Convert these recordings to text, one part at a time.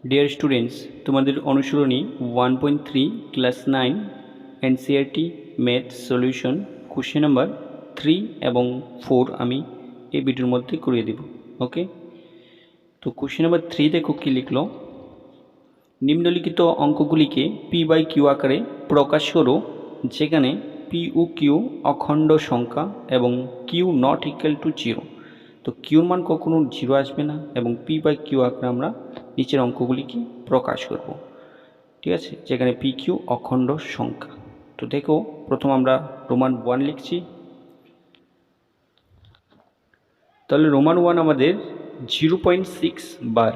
Dear students, তোমাদের অনুশীলনী 1.3 class 9 NCERT math solution question number 3 এবং 4 আমি এই ভিডিওর মধ্যে করিয়ে দেব। ওকে, তো কোশ্চেন নাম্বার 3 দেখো কি লিখলো। নিম্নলিখিত অঙ্কগুলিকে পি বাই কিউ আকারে প্রকাশ করো যেখানে পি ও কিউ অখণ্ড সংখ্যা এবং কিউ নট ইকুয়াল টু 0। তো কিউর মান কখনো 0 আসবে না এবং পি বাই কিউ আকারে আমরা নিচের অঙ্কগুলিকে প্রকাশ করব। ঠিক আছে, যেখানে পি কিউ অখণ্ড সংখ্যা। তো দেখো, প্রথম আমরা রোমান 1 লিখছি। তাহলে রোমান 1 আমাদের 0.6 বার,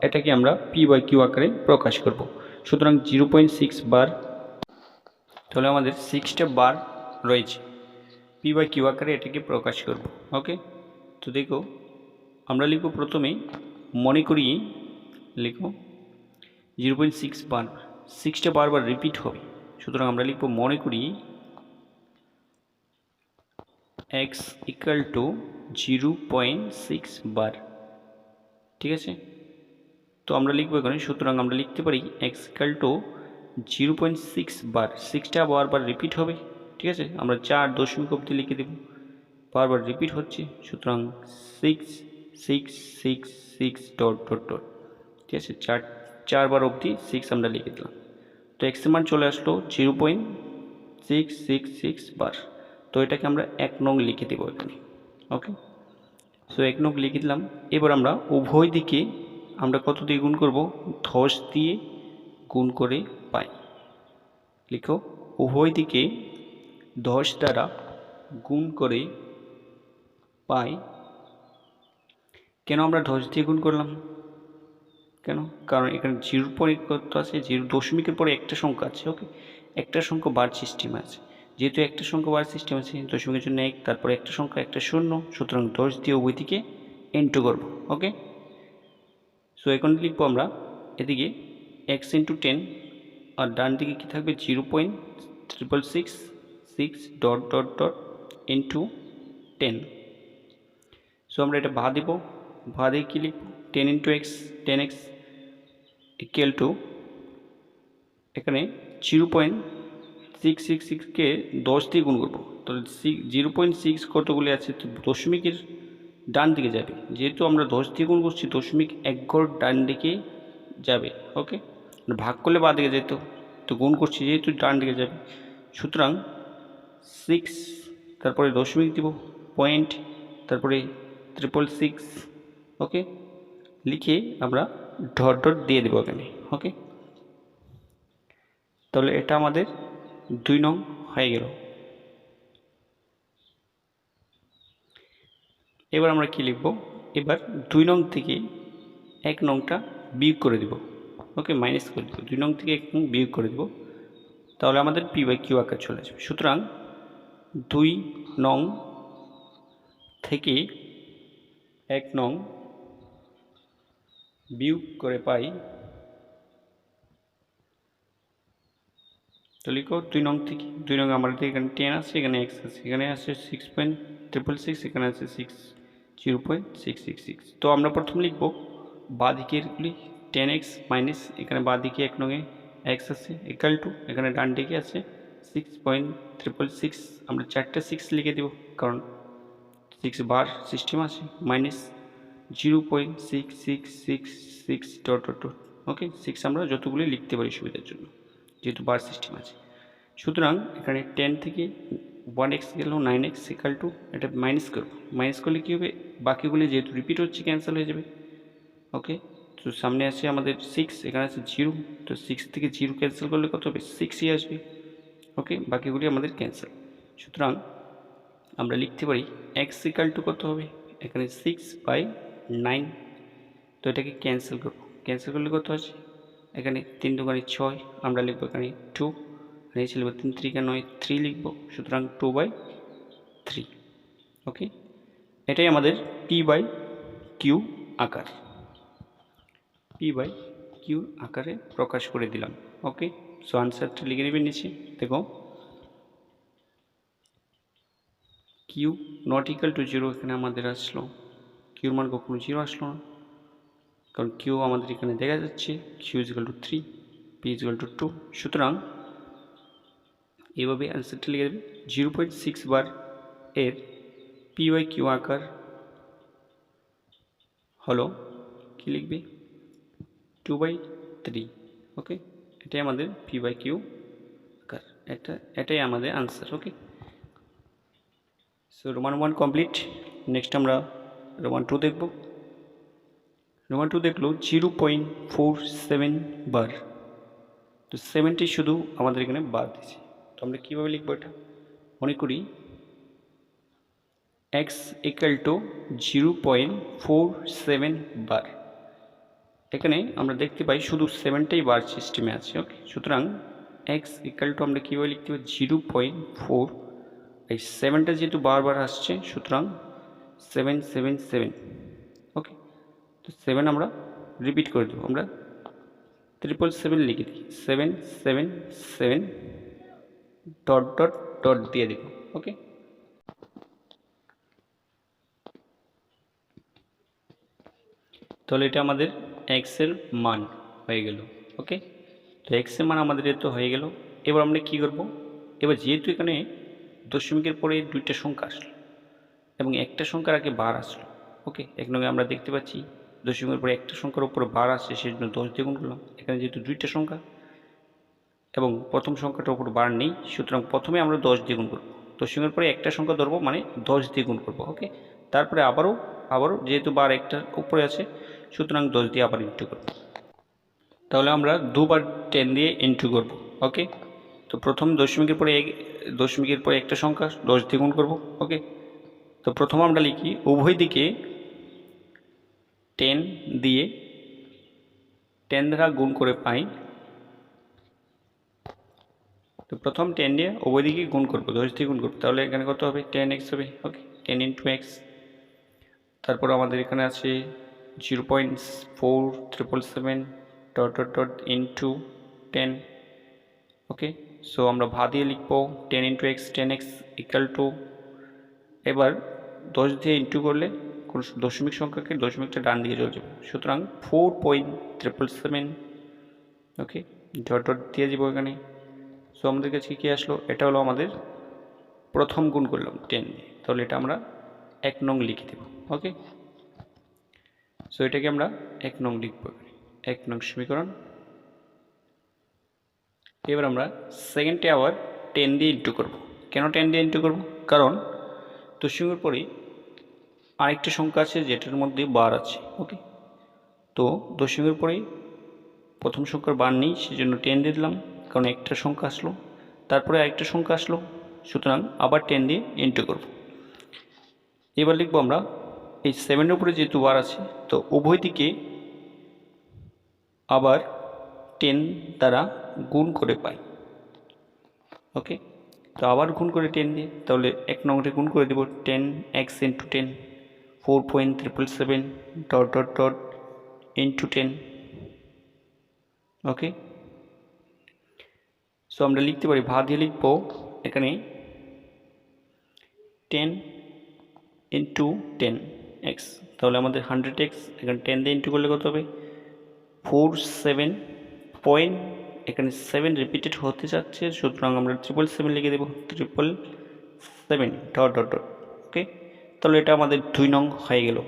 এটাকে আমরা পি বাই কিউ আকারে প্রকাশ করব। সুতরাং 0.6 বার, তাহলে আমাদের 6টা বার রয়েছে, পি বাই কিউ আকারে এটাকে প্রকাশ করব। ওকে, তো দেখো আমরা লিখব, প্রথমে মনে করি লিখব 0.6 বার, 6টা বারবার রিপিট হবে। সুতরাং আমরা লিখব মনে করি x ইকুয়াল টু 0.6 বার। ঠিক আছে, তো আমরা লিখবো এখানে, সুতরাং আমরা লিখতে পারি x ইকুয়াল টু 0.6 বার, 6টা বারবার রিপিট হবে। ঠিক আছে, আমরা 4 দশমিক অবধি লিখে দেব, বারবার রিপিট হচ্ছে। সুতরাং 6 6 6 6 ডট ডট ডট। ঠিক আছে, 4বার অবধি 6 আমরা লিখে দিলাম। তো এক্স এর মান চলে আসলো 0.666 বার। তো এটাকে আমরা 1 নং লিখে দেবো এখানে। ওকে, সো 1 নং লিখে দিলাম। এবার আমরা উভয় দিকে আমরা কত দিয়ে গুণ করব? 10 দিয়ে গুণ করে পাই। লিখো, উভয় দিকে 10 দ্বারা গুণ করে পাই। কেন আমরা 10 দিয়ে গুণ করলাম? কেন? কারণ এখানে 0 পরে কত আছে? 0 দশমিকের পরে একটা সংখ্যা আছে। ওকে, একটা সংখ্যা বার সিস্টেম আছে। যেহেতু একটা সংখ্যা বার সিস্টেম আছে, দশমিকের জন্য 1, তারপরে একটা সংখ্যা একটা শূন্য, সুতরাং 10 দিয়ে উভয় দিকে ইন্টু করব। ওকে, সো এখন লিখবো আমরা এদিকে x ইন্টু 10, আর ডান দিকে কী থাকবে? 0.666 dot dot dot into 10। So আমরা এটা ভা দেব, ভা দিয়ে কী লিখব? 10 into x, 10x equal to, এখানে 0.666কে 10 দিয়ে গুণ করবো। তাহলে 0.6 কতগুলি আছে? তো দশমিকের ডান দিকে যাবে। যেহেতু আমরা 10 দিয়ে গুণ করছি, দশমিক এক ঘর ডান দিকে যাবে। ওকে, ভাগ করলে বাঁ দিকে যেত, তো গুণ করছি যেহেতু ডান দিকে যাবে। সুতরাং 6, তারপরে দশমিক দিব, পয়েন্ট, তারপরে 666। ওকে, লিখে আমরা ডট ডট দিয়ে দেবো এখানে। ওকে, তাহলে এটা আমাদের 2 নং হয়ে গেল। এবার আমরা কি লিখব? এবার 2 নং থেকে 1 নংটা বিয়োগ করে দেব। ওকে, মাইনাস করে দেব, 2 নং থেকে 1 নং বিয়োগ করে দেব, তাহলে আমাদের পি বাই কিউ আকার চলে আসবে। সুতরাং 2 নং থেকে 1 নং বিয়োগ করে পাই। তো লিখো 2 নং থেকে, 2 নং আমাদের এখানে 10 আছে, এখানে x আছে, এখানে আছে 6.666, এখানে আছে 0.666। তো আমরা প্রথম লিখব বাঁ দিকেরগুলি 10x মাইনাস, এখানে বাঁ দিকে 1 নঙে x আছে ইকুয়াল টু, এখানে ডান দিকে আছে 6.666, আমরা 4টে 6 লিখে দেব কারণ 6 বার সিস্টেম আছে, মাইনাস 0.6666 ডট ডট ডট। ওকে, 6 আমরা যতগুলি লিখতে পারি সুবিধার জন্য, যেহেতু বার সিস্টেম আছে। সুতরাং এখানে 10 থেকে 1x গেল 9x ইকুয়াল টু, এটা মাইনাস করব, মাইনাস করলে কী হবে? বাকিগুলি যেহেতু রিপিট হচ্ছে ক্যান্সেল হয়ে যাবে। ওকে, তো সামনে আছে আমাদের 6, এখানে আছে 0, তো 6 থেকে 0 ক্যান্সেল করলে কত হবে? 6ই আসবে। ওকে, বাকিগুলি আমাদের ক্যান্সেল। সুতরাং আমরা লিখতে পারি x ইকুয়াল টু কত হবে? এখানে 6/9। তো এটাকে ক্যান্সেল করব, ক্যান্সেল করলে কত আছে? এখানে 3 দুগুণে 6, আমরা লিখবো এখানে 2, নিচে লিখবো 3 3 9, 3 লিখবো, সুতরাং 2/3। ওকে, এটাই আমাদের পি বাই কিউ আকার, পি বাই কিউ আকারে প্রকাশ করে দিলাম। ওকে, সো আনসারটা লিখে নেবেন নিচে। দেখো, কিউ নট ইকুয়াল টু 0 এখানে আমাদের আসলো, কিউর মান কখনো 0 আসলো না। কারণ কিউ আমাদের এখানে দেখা যাচ্ছে Q is equal to 3, P is equal to 2। সুতরাং এইভাবে অ্যান্সারটা লিখে দেবে। 0.6 বার এর পি বাই কিউ আকার হলো কি লিখবে 2/3। ওকে, এটাই আমাদের পি বাই কিউ আকার, এটাই আমাদের আনসার। ওকে, সো রোমান 1 কমপ্লিট। নেক্সট আমরা রোমান 2 দেখব। রোমান 2 দেখলো 0.47 বার। তো 70 শুধু আমাদের এখানে বার দিয়েছে, তো আমরা কীভাবে লিখবো এটা? মনে করি x ইকুয়াল টু 0.47 বার। এখানে আমরা দেখতে পাই শুধু 7টাই বার সিস্টেমে আছে। ওকে, সুতরাং x ইকুয়াল টু আমরা কীভাবে লিখতে পারি 0.4, এই 7টা যেহেতু বারবার আসছে সুতরাং 777। ওকে, তো 7 আমরা রিপিট করে দেবো, আমরা 777 লিখে দিই, 777 ডট ডট ডট দিয়ে দেব। ওকে, তাহলে এটা আমাদের এক্সের মান হয়ে গেল। ওকে, তো এক্সের মান আমাদের এত হয়ে গেল। এবার আমরা কি করব? এবার যেহেতু এখানে দশমিকের পরে দুইটা সংখ্যা আসলো এবং একটা সংখ্যার আগে বার আসলো। ওকে, এক নঙ্গে আমরা দেখতে পাচ্ছি দশমিকের পরে একটা সংখ্যার উপরে বার আসছে, সেই জন্য 10 দিয়ে গুণ করলাম। এখানে যেহেতু দুইটা সংখ্যা এবং প্রথম সংখ্যাটার উপর বার নেই, সুতরাং প্রথমে আমরা 10 দিয়ে গুণ করবো। দশমিকের পরে একটা সংখ্যা ধরবো, মানে 10 দিয়ে গুণ করবো। ওকে, তারপরে আবারও যেহেতু বার একটার উপরে আছে সুতরাং 10 দিয়ে আবার ইন্টু করব। তাহলে আমরা দুবার 10 দিয়ে ইন্টু করব। ওকে, তো প্রথম দশমিকের পরে একটা সংখ্যা 10 দিয়ে গুণ করব। ওকে, তো প্রথম আমরা লিখি উভয় দিকে 10 দিয়ে 10 দ্বারা গুণ করে পাই। তো প্রথম 10 দিয়ে উভয় দিকে গুণ করবো, 10 দিয়ে গুণ করবো, তাহলে এখানে কত হবে 10x হবে। ওকে, 10 ইন্টু এক্স। তারপর আমাদের এখানে আছে 0.4777 ডট ডট ডট ইন্টু 10। ওকে, সো আমরা ভা দিয়ে লিখবো 10 into x, 10x equal to, এবার 10 দিয়ে ইন্টু করলে কোনো দশমিক সংখ্যাকে দশমিকটা ডান দিকে চলে যাবে, সুতরাং 4.777। ওকে, ডট ডট দিয়ে যাবো এখানে। সো আমাদের কাছে কী আসলো? এটা হলো আমাদের প্রথম গুণ করলাম 10 দিয়ে, তাহলে এটা আমরা 1 নং লিখে দেব। ওকে, সো এটাকে আমরা 1 নং লিখব, 1 নং সমীকরণ। এবার আমরা সেকেন্ডে আবার 10 দিয়ে ইন্টু করব। কেন 10 দিয়ে ইন্টু করব? কারণ দশমিকের পরে আরেকটা সংখ্যা আছে যেটার মধ্যে বার আছে। ওকে, তো দশমিকের পরে প্রথম সংখ্যার বার নেই, সেজন্য 10 দিয়ে দিলাম, কারণ একটা সংখ্যা আসলো, তারপরে আরেকটা সংখ্যা আসলো, সুতরাং আবার 10 দিয়ে ইন্টু করব। এবার লিখবো আমরা এই 7-এর উপরে যেহেতু বার আছে, তো উভয় দিকে আবার 10 দ্বারা গুণ করে পাই। ওকে, তো আবার গুণ করে 10 দিয়ে, তাহলে 1 নম্বরে গুণ করে দেব 10x into 10, 4.777 dot dot dot into 10। ওকে, সো আমরা লিখতে পারি, ভা দিয়ে লিখব এখানে 10 ইন্টু 10x, তাহলে আমাদের 100x, এখানে 10 দিয়ে ইন্টু করলে কত হবে 47 পয়েন্ট, এখানে 7 রিপিটেড হতে যাচ্ছে, সুতরাং আমরা 777 লিখে দেবো, 777 ডট ডট ডট। ওকে, তাহলে এটা আমাদের 2 নং হয়ে গেল।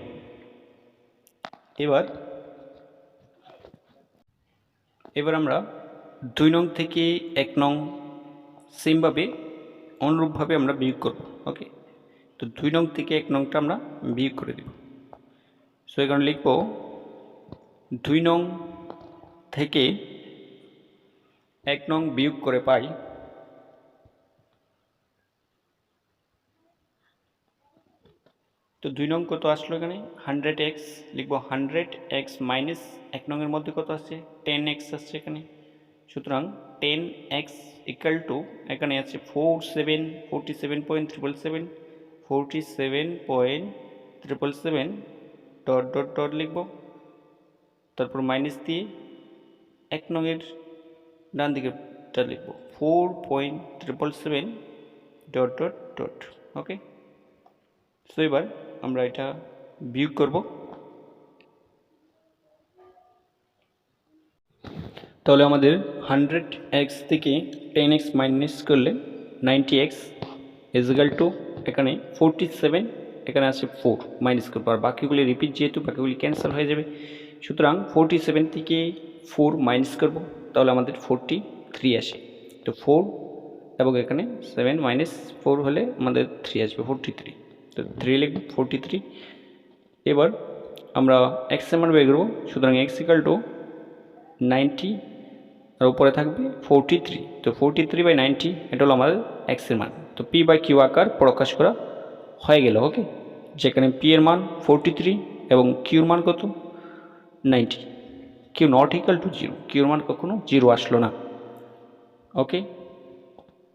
এবার আমরা 2 নং থেকে 1 নং সেমভাবে অনুরূপভাবে আমরা বিয়োগ করব। ওকে, তো 2 নং থেকে 1 নংটা আমরা বিয়োগ করে দেব। সো এখানে লিখব 2 নং থেকে 1 নং বিয়োগ করে পাই, তো 2 নং কত আসলো? এখানে 100x লিখবো, 100x মাইনাস 1 নংয়ের মধ্যে কত আছে 10x আসছে এখানে, সুতরাং 10x ইকাল টু এখানে আছে 47.777 ডট ডট ডট লিখব, তারপর মাইনাস দিয়ে 1 নংয়ের ডান দিকেরটা লিখব 4.777 ডট ডট ডট। ওকে, সো এবার আমরা এটা বিয়োগ করব। তাহলে আমাদের 100x থেকে 10x মাইনাস করলে 90x ইজিক্যাল টু এখানে 47, এখানে আছে 4 মাইনাস করবো, আর বাকিগুলি রিপিট যেহেতু বাকিগুলি ক্যান্সেল হয়ে যাবে, সুতরাং 47 থেকে 4 মাইনাস করব, তাহলে আমাদের 43 আসে। তো 4 এবং এখানে 7 মাইনাস 4 হলে আমাদের 3 আসবে 43, তো 3 লিখব 43। এবার আমরা x এর মান বের করব, সুতরাং x ইকাল টু 90 আর উপরে থাকবে 43, তো 43/90 এটা হলো আমাদের x এর মান। তো p বাই কিউ আকার প্রকাশ করা হয়ে গেল। ওকে, যেখানে p এর মান 43 এবং কিউর মান কত 90, কিউ নট ইকাল টু 0, কিউর মান কখনো 0 আসলো না। ওকে,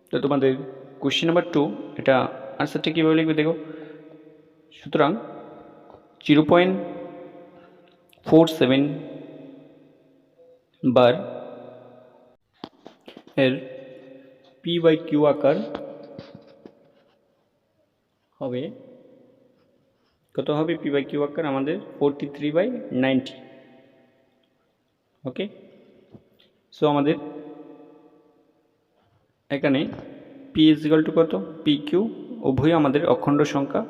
তো তোমাদের কোশ্চেন নাম্বার 2, এটা আনসারটা কীভাবে লিখবে দেখো। সুতরাং 0.47 বার এর পি বাই কিউ আকার হবে কত হবে, পি বাই কিউ আকার আমাদের 43/90। ওকে, সো আমাদের এখানে পি ইজ ইকাল টু কত, পি কিউ উভয় আমাদের অখণ্ড সংখ্যা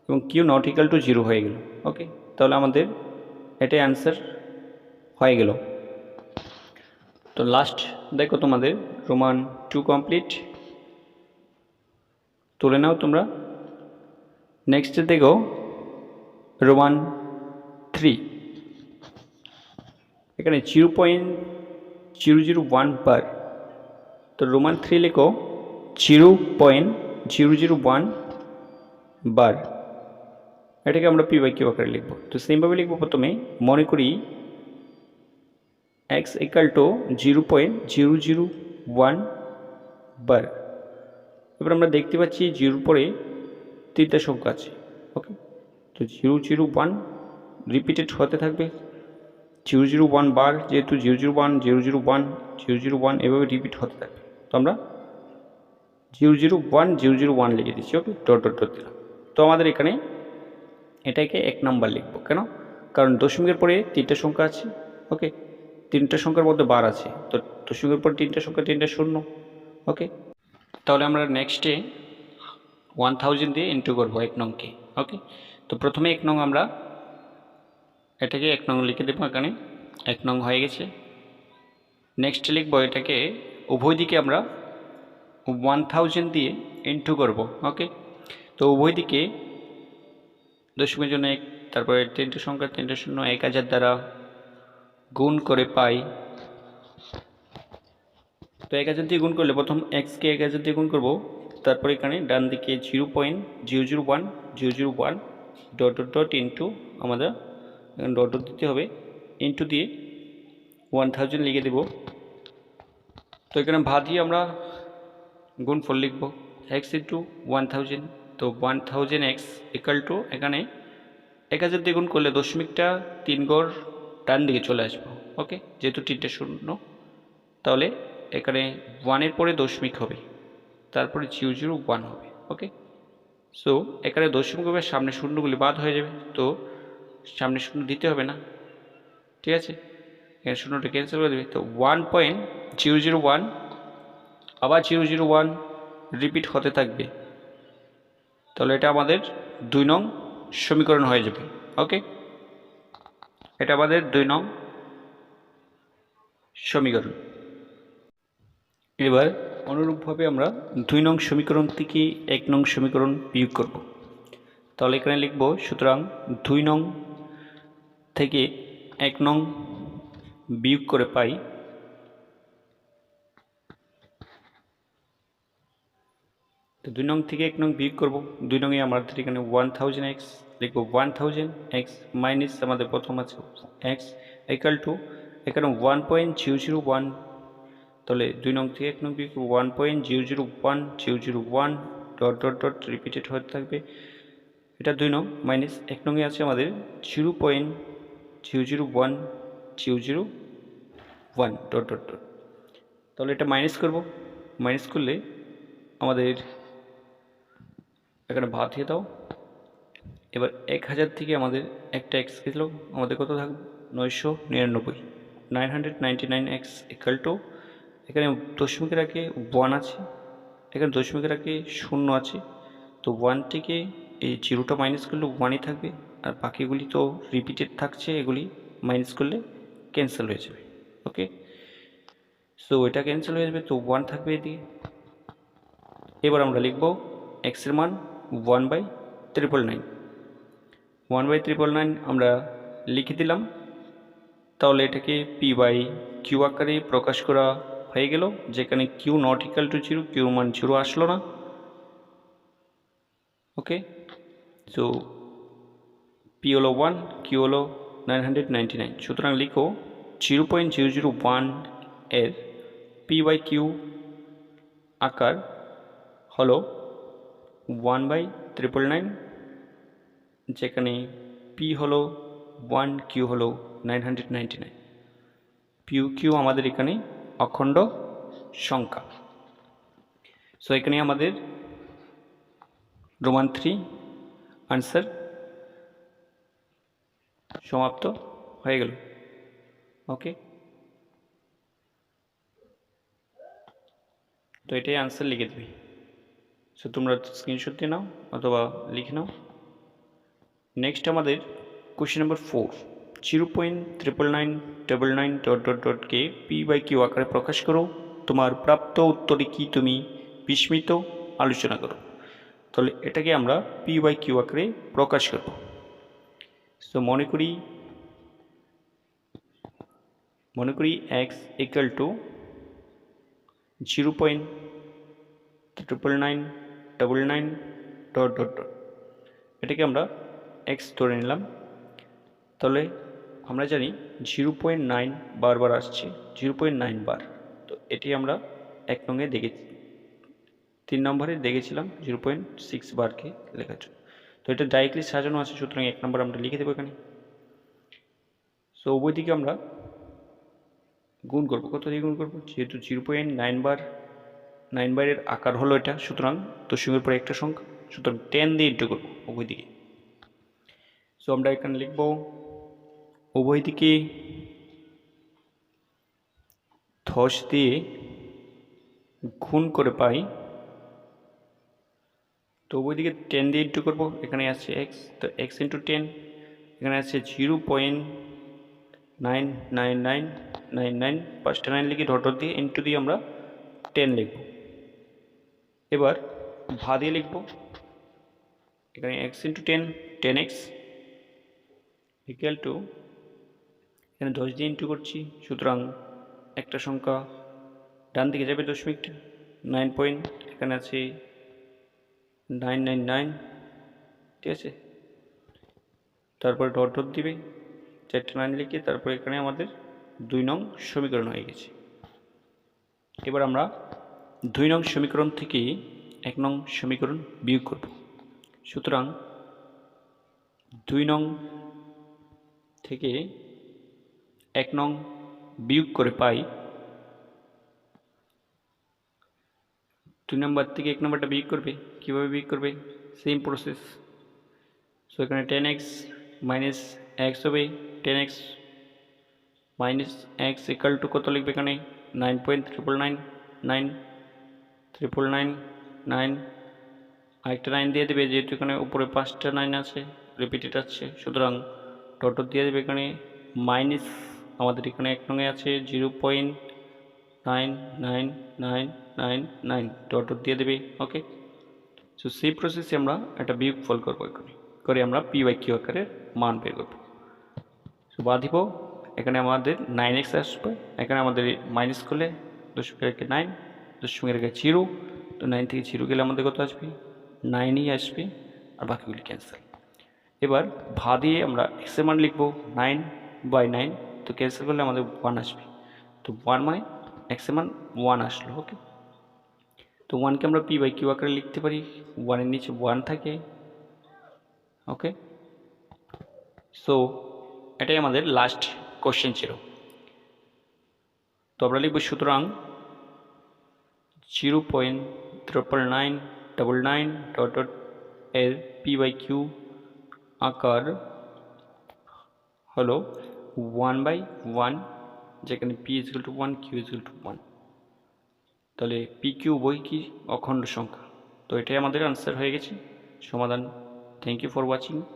এবং কিউ নট ইকাল টু 0 হয়ে গেল। ওকে, তাহলে আমাদের এটাই অ্যান্সার হয়ে গেল। তো লাস্ট দেখো তোমাদের রোমান 2 কমপ্লিট তুলে নাও তোমরা। নেক্সট দেখো রোমান 3, এখানে 0.001 বার, তো রোমান 3 লেখো 0.001 বার, এটাকে আমরা পি বাই কিউ আকারে লিখবো। তো সেমভাবে লিখবো, প্রথমে মনে করি x ইকাল টু 0.001 বার। এবার আমরা দেখতে পাচ্ছি 0 পরে 3টা সংখ্যা আছে। ওকে, তো 001 রিপিটেড হতে থাকবে, 001 বার, যেহেতু 001 001 001 এভাবে রিপিট হতে থাকবে। তো আমরা 001 লিখে দিচ্ছি। ওকে, ডট ডট ডট দিলাম। তো আমাদের এখানে এটাকে 1 নাম্বার লিখবো, কেন, কারণ দশমিকের পরে 3টা সংখ্যা আছে। ওকে, 3টা সংখ্যার মধ্যে বার আছে, তো দশমিকের পর 3টা সংখ্যা 3টা শূন্য। ওকে, তাহলে আমরা নেক্সটে 1000 দিয়ে ইন্টু করবো 1 নংকে। ওকে, তো প্রথমে 1 নং আমরা এটাকে 1 নং লিখে দেবো, এখানে 1 নং হয়ে গেছে। নেক্সট লিখবো এটাকে উভয় দিকে আমরা 1000 দিয়ে ইন্টু করব। ওকে, তো উভয় দিকে দশমিকের জন্য 1, তারপরে 3টে সংখ্যা 3টে শূন্য 1000 দ্বারা গুণ করে পাই। তো 1000 দিয়ে গুণ করলে প্রথম এক্সকে 1000 দিয়ে গুণ করব, তারপর এখানে ডান দিকে 0.001 ডট ডট ডট ইন্টু, আমাদের ডট ডট দিতে হবে, ইন্টু দিয়ে 1000 লিখে দেব। তো এখানে ভাগ দিয়ে আমরা গুণফল লিখব, x ইন্টু 1000, তো 1000x ইকাল টু, এখানে 1000 দিয়ে গুণ করলে দশমিকটা 3 ঘর ডান দিকে চলে আসবো। ওকে, যেহেতু 3টে শূন্য, তাহলে এখানে 1-এর পরে দশমিক হবে, তারপরে 001 হবে। ওকে, সো এখানে দশমিক হবে, সামনে শূন্যগুলি বাদ হয়ে যাবে, তো সামনে শূন্য দিতে হবে না। ঠিক আছে, এখানে শূন্যটা ক্যান্সেল করে দেবে, তো 1.001 আবার 001 রিপিট হতে থাকবে, তাহলে এটা আমাদের 2 নং সমীকরণ হয়ে যাবে। ওকে, এটা আমাদের 2 নং সমীকরণ। এবার অনুরূপভাবে আমরা 2 নং সমীকরণ থেকে 1 নং সমীকরণ বিয়োগ করব। তাহলে এখানে লিখব, সুতরাং 2 নং থেকে 1 নং বিয়োগ করে পাই, তো 2 নং থেকে 1 নং বিয়োগ করব। 2 নংয়ে আমাদের এখানে 1000x লিখব, 1000x মাইনাস আমাদের প্রথম আছে x ইকাল টু, এখানে 1.001, তাহলে 2 নং থেকে 1 নং বিয়োগ 1.001 ডট ডট ডট রিপিটেড হতে থাকবে, এটা 2 নং মাইনাস 1 নংয়ে আছে আমাদের 0.001 ডট ডট ডট, তাহলে এটা মাইনাস করব, মাইনাস করলে আমাদের এখানে ভাগ দিয়ে দাও। এবার 1000 থেকে আমাদের একটা এক্স গেল, আমাদের কত থাকবে 999। 999x ইকুয়াল টু, এখানে দশমিকের আগে 1 আছে, এখানে দশমিকের আগে 0 আছে, তো 1 থেকে এই 0টা মাইনাস করলে 1ই থাকবে, আর বাকিগুলি তো রিপিটেড থাকছে, এগুলি মাইনাস করলে ক্যান্সেল হয়ে যাবে। ওকে, সো এটা ক্যান্সেল হয়ে যাবে, তো 1 থাকবে এদিকে। এবার আমরা লিখব এক্সের মান 1/999, 1/999 আমরা লিখে দিলাম। তাহলে এটাকে p/q আকারে প্রকাশ করা হয়ে গেল, যেখানে q not equal to 0, q মান 0 আসলো না। ওকে, সো p হলো 1, q হলো 999, সুতরাং লিখো 0.001 এর p/q আকার হলো 1/999, যেখানে p হলো 1, q হলো 999। q আমাদের এখানে অখণ্ড সংখ্যা। সো এখানে আমাদের রোমান 3 আনসার সমাপ্ত হয়ে গেল। ওকে, তো এটাই আনসার লিখে দেবে। সো তোমরা স্ক্রিনশট দিয়ে নাও অথবা লিখে নাও। নেক্সট আমাদের কোশ্চেন নাম্বার 4, 0.99999 p/q আকারে প্রকাশ করো, তোমার প্রাপ্ত উত্তরে কি তুমি বিস্মিত, আলোচনা করো। তাহলে এটাকে আমরা p/q আকারে প্রকাশ করব। সো মনে করি x ইকুয়াল টু 0.99999 এটাকে আমরা x ধরে নিলাম। তাহলে আমরা জানি 0.9 বারবার আসছে, 0.9 বার, তো এটি আমরা 1 নঙে দেখেছি, 3 নম্বরে দেখেছিলাম 0.6 বারকে লেখার জন্য। তো এটা ডাইরেক্টলি সাজানো আছে, সুতরাং 1 নম্বর আমরা লিখে দেবো এখানে। সো উভয় দিকে আমরা গুণ করবো। কত দিয়ে গুণ করবো? যেহেতু 0.9 বার, 9 বারের আকার হলো এটা, সুতরাং দশমিকের পরে একটা সংখ্যা, সুতরাং 10 দিয়ে ইন্টু করবো উভয় দিকে। সো আমরা এখানে লিখবো উভয় দিকে 10 দিয়ে গুণ করে পাই, তো উভয় দিকে 10 দিয়ে ইন্টু করবো। এখানে আছে x, তো x ইন্টু 10, এখানে আছে 0.99999, পাঁচটা 9 লিখে ডট দিয়ে ইন্টু দিয়ে আমরা 10 লিখব। এবার ভা দিয়ে লিখব, এখানে x into 10, 10x equal to, এখানে 10 দিয়ে ইন্টু করছি, সুতরাং একটা সংখ্যা ডান দিকে যাবে দশমিকটা 9 পয়েন্ট, এখানে আছে 999, ঠিক আছে। তারপরে ডট দিবে, 4টা 9 লিখে, তারপরে এখানে আমাদের 2 নং সমীকরণ হয়ে গেছে। এবার আমরা 2 নং সমীকরণ থেকে 1 নং সমীকরণ বিয়োগ করব। সুতরাং 2 নং থেকে 1 নং বিয়োগ করে পাই, 2 নম্বর থেকে 1 নম্বরটা বিয়োগ করবে। কীভাবে বিয়োগ করবে? Same process. সো এখানে 10x মাইনাস x হবে, 10x minus x equal to কত লিখবে এখানে? 9.9999999, আরেকটা 9 দিয়ে দেবে, যেহেতু এখানে উপরে 5টা 9 আছে, রিপিটেড আছে, সুতরাং ডট দিয়ে দেবে এখানে মাইনাস, আমাদের এখানে 1 নঙে আছে 0.99999, ডট দিয়ে দেবে। ওকে, সো সেই প্রসেসে আমরা একটা বিয়োগ ফল করবো, এখানে করে আমরা p/q আকারের মান বের করবো। সো বাঁধিব, এখানে আমাদের 9x আসবে, এখানে আমাদের মাইনাস করলে দশমিকের 9, দশমিকের 0, তো 9 থেকে 0 গেলে আমাদের কত আসবে? 9ই আসবে, আর বাকিগুলি ক্যান্সেল। এবার ভা দিয়ে আমরা x এর মান লিখবো 9/9, তো ক্যান্সেল করলে আমাদের 1 আসবে, তো 1 মানে x এর মান 1 আসলো। ওকে, তো 1কে আমরা p/q আকারে লিখতে পারি, 1 এর নিচে 1 থাকে। ওকে, সো এটাই আমাদের লাস্ট কোশ্চেন ছিল। তো আমরা লিখব, সুতরাং 0.99999 এর p/q আকার হলো 1/1, যেখানে P is equal to 1, Q is equal to 1। তাহলে পি কিউ উভয় কি অখণ্ড সংখ্যা। তো এটাই আমাদের আনসার হয়ে গেছে সমাধান। Thank you for watching.